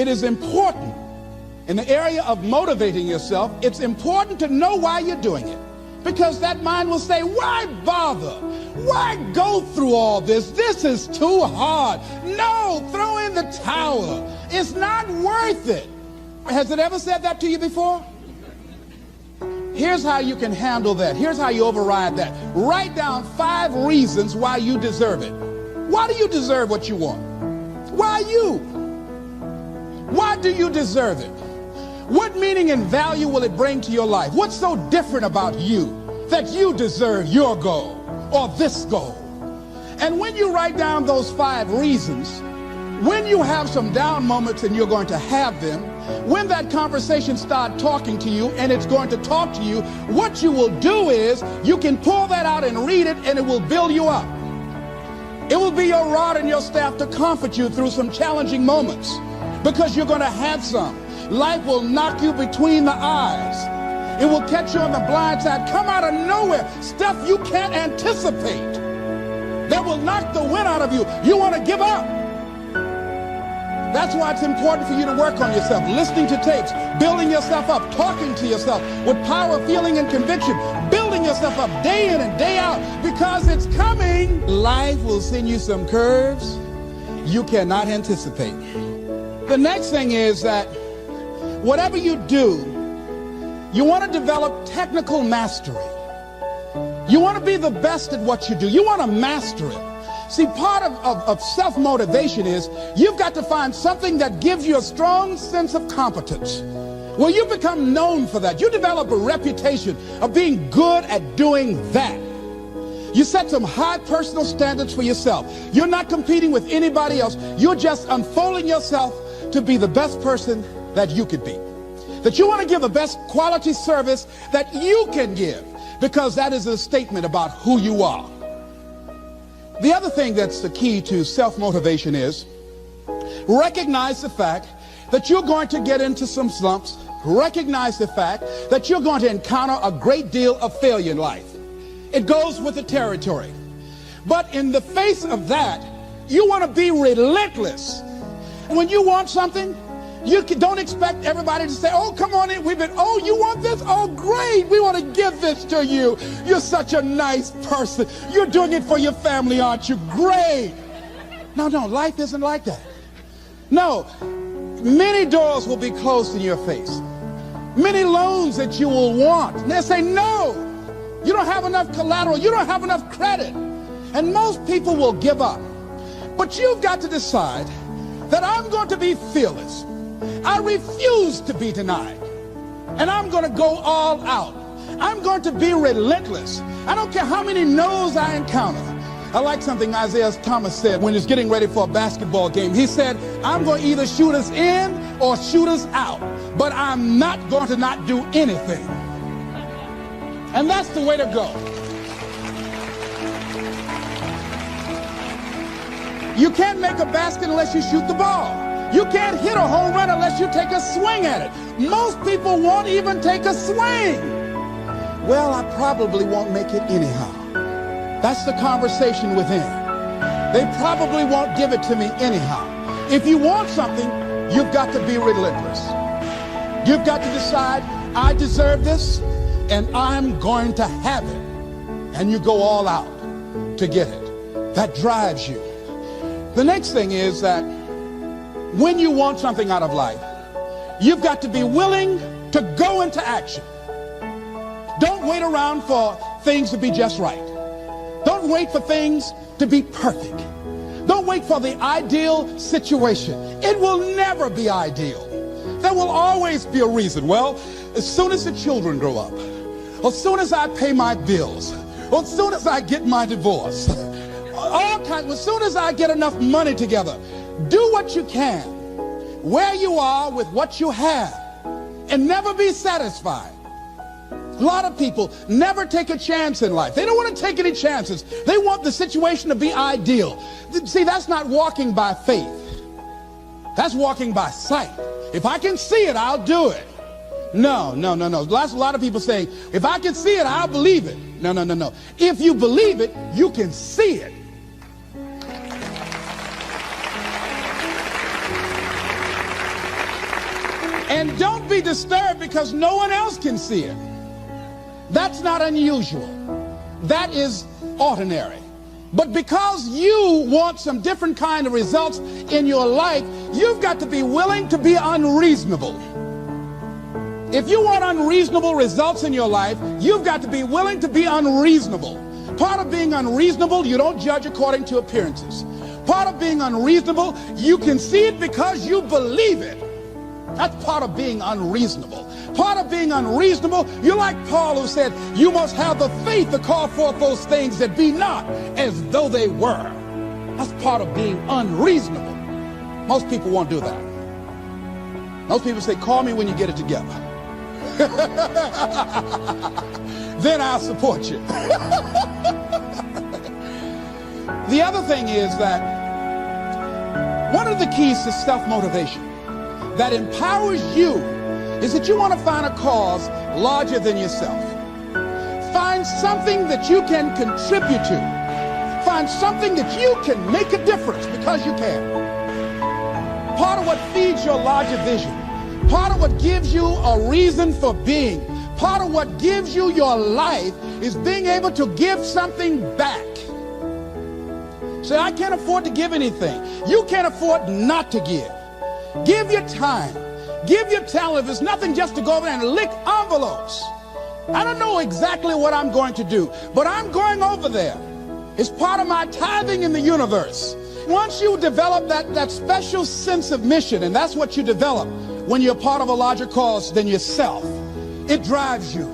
it is important in the area of motivating yourself, it's important to know why you're doing it. Because that mind will say, why bother? Why go through all this? This is too hard. No, throw in the towel. It's not worth it. Has it ever said that to you before? Here's how you can handle that. Here's how you override that. Write down 5 reasons why you deserve it. Why do you deserve what you want? Why you? Why do you deserve it? What meaning and value will it bring to your life? What's so different about you that you deserve your goal or this goal? And when you write down those 5 reasons, when you have some down moments, and you're going to have them, when that conversation starts talking to you and it's going to talk to you, what you will do is you can pull that out and read it, and it will build you up. It will be your rod and your staff to comfort you through some challenging moments, because you're going to have some. Life will knock you between the eyes. It will catch you on the blind side, come out of nowhere, stuff you can't anticipate that will knock the wind out of you. You want to give up. That's why it's important for you to work on yourself, listening to tapes, building yourself up, talking to yourself with power, feeling, and conviction, building yourself up day in and day out, because it's coming. Life will send you some curves you cannot anticipate. The next thing is that whatever you do, you want to develop technical mastery. You want to be the best at what you do. You want to master it. See, part of self-motivation is you've got to find something that gives you a strong sense of competence. Well, you become known for that. You develop a reputation of being good at doing that. You set some high personal standards for yourself. You're not competing with anybody else. You're just unfolding yourself to be the best person that you could be. That you want to give the best quality service that you can give, because that is a statement about who you are. The other thing that's the key to self-motivation is recognize the fact that you're going to get into some slumps. Recognize the fact that you're going to encounter a great deal of failure in life. It goes with the territory. But in the face of that, you want to be relentless. When you want something, you don't expect everybody to say, oh, come on in. Oh, you want this? Oh, great. We want to give this to you. You're such a nice person. You're doing it for your family, aren't you? Great. No, life isn't like that. No, many doors will be closed in your face. Many loans that you will want. And they say, no, you don't have enough collateral. You don't have enough credit. And most people will give up. But you've got to decide that I'm going to be fearless. I refuse to be denied. And I'm going to go all out. I'm going to be relentless. I don't care how many no's I encounter. I like something Isaiah Thomas said when he was getting ready for a basketball game. He said, I'm going to either shoot us in or shoot us out, but I'm not going to not do anything. And that's the way to go. You can't make a basket unless you shoot the ball. You can't hit a home run unless you take a swing at it. Most people won't even take a swing. Well, I probably won't make it anyhow. That's the conversation within. They probably won't give it to me anyhow. If you want something, you've got to be relentless. You've got to decide, I deserve this, and I'm going to have it. And you go all out to get it. That drives you. The next thing is that when you want something out of life, you've got to be willing to go into action. Don't wait around for things to be just right. Don't wait for things to be perfect. Don't wait for the ideal situation. It will never be ideal. There will always be a reason. Well, as soon as the children grow up, or as soon as I pay my bills, or as soon as I get my divorce, as soon as I get enough money together, do what you can, where you are with what you have, and never be satisfied. A lot of people never take a chance in life. They don't want to take any chances. They want the situation to be ideal. See, that's not walking by faith. That's walking by sight. If I can see it, I'll do it. No. That's a lot of people saying, if I can see it, I'll believe it. No. If you believe it, you can see it. And don't be disturbed because no one else can see it. That's not unusual. That is ordinary. But because you want some different kind of results in your life, you've got to be willing to be unreasonable. If you want unreasonable results in your life, you've got to be willing to be unreasonable. Part of being unreasonable, you don't judge according to appearances. Part of being unreasonable, you can see it because you believe it. That's part of being unreasonable. Part of being unreasonable, you're like Paul who said, you must have the faith to call forth those things that be not as though they were. That's part of being unreasonable. Most people won't do that. Most people say, call me when you get it together. Then I'll support you. The other thing is that one of the keys to self-motivation that empowers you is that you want to find a cause larger than yourself. Find something that you can contribute to. Find something that you can make a difference because you can. Part of what feeds your larger vision, part of what gives you a reason for being, part of what gives you your life is being able to give something back. Say, I can't afford to give anything. You can't afford not to give. Give your time. Give your talent. If it's nothing just to go over there and lick envelopes. I don't know exactly what I'm going to do, but I'm going over there. It's part of my tithing in the universe. Once you develop that special sense of mission, and that's what you develop when you're part of a larger cause than yourself, it drives you.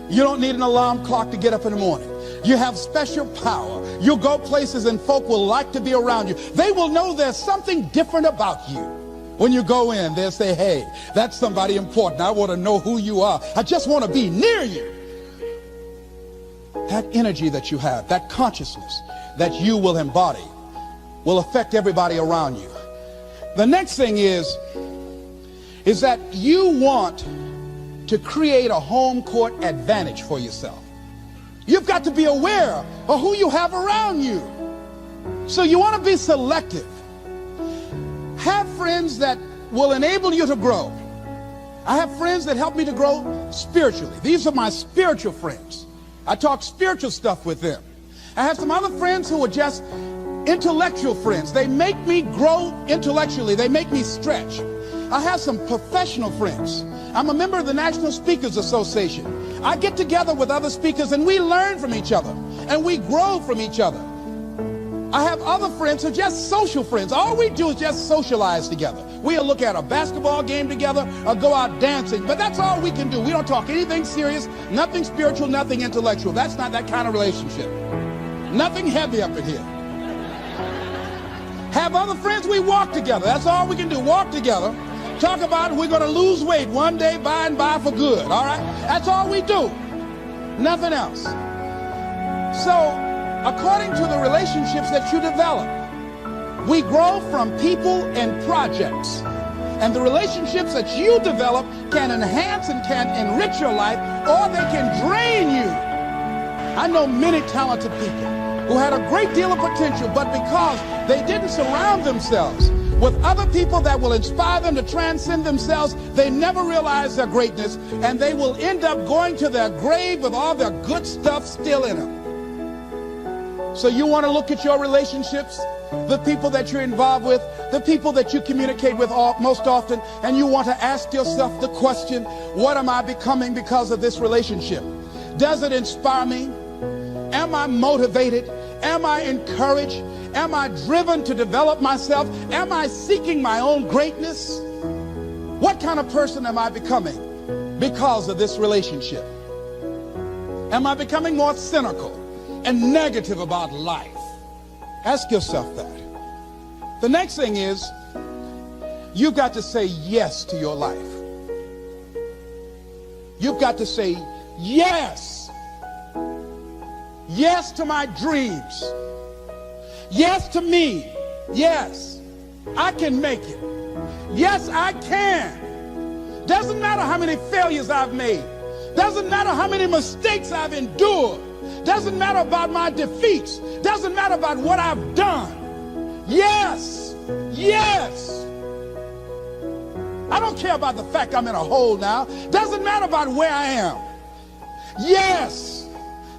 You don't need an alarm clock to get up in the morning. You have special power. You'll go places and folk will like to be around you. They will know there's something different about you. When you go in, they'll say, hey, that's somebody important. I want to know who you are. I just want to be near you. That energy that you have, that consciousness that you will embody will affect everybody around you. The next thing is that you want to create a home court advantage for yourself. You've got to be aware of who you have around you. So you want to be selective. Have friends that will enable you to grow. I have friends that help me to grow spiritually. These are my spiritual friends. I talk spiritual stuff with them. I have some other friends who are just intellectual friends. They make me grow intellectually. They make me stretch. I have some professional friends. I'm a member of the National Speakers Association. I get together with other speakers and we learn from each other and we grow from each other. I have other friends who are just social friends. All we do is just socialize together. We'll look at a basketball game together or go out dancing, but that's all we can do. We don't talk anything serious, nothing spiritual, nothing intellectual. That's not that kind of relationship. Nothing heavy up in here. Have other friends, we walk together. That's all we can do, walk together. Talk about we're going to lose weight one day by and by for good, all right? That's all we do. Nothing else. So, according to the relationships that you develop, we grow from people and projects. And the relationships that you develop can enhance and can enrich your life, or they can drain you. I know many talented people who had a great deal of potential, but because they didn't surround themselves with other people that will inspire them to transcend themselves, they never realize their greatness, and they will end up going to their grave with all their good stuff still in them. So you want to look at your relationships, the people that you're involved with, the people that you communicate with most often, and you want to ask yourself the question, what am I becoming because of this relationship? Does it inspire me? Am I motivated? Am I encouraged? Am I driven to develop myself? Am I seeking my own greatness? What kind of person am I becoming because of this relationship? Am I becoming more cynical and negative about life? Ask yourself that. The next thing is, you've got to say yes to your life. You've got to say yes. Yes to my dreams. Yes to me. Yes, I can make it. Yes, I can. Doesn't matter how many failures I've made. Doesn't matter how many mistakes I've endured. Doesn't matter about my defeats. Doesn't matter about what I've done. Yes, yes. I don't care about the fact I'm in a hole now. Doesn't matter about where I am. Yes,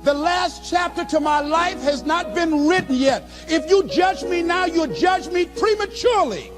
the last chapter to my life has not been written yet. If you judge me now, you'll judge me prematurely.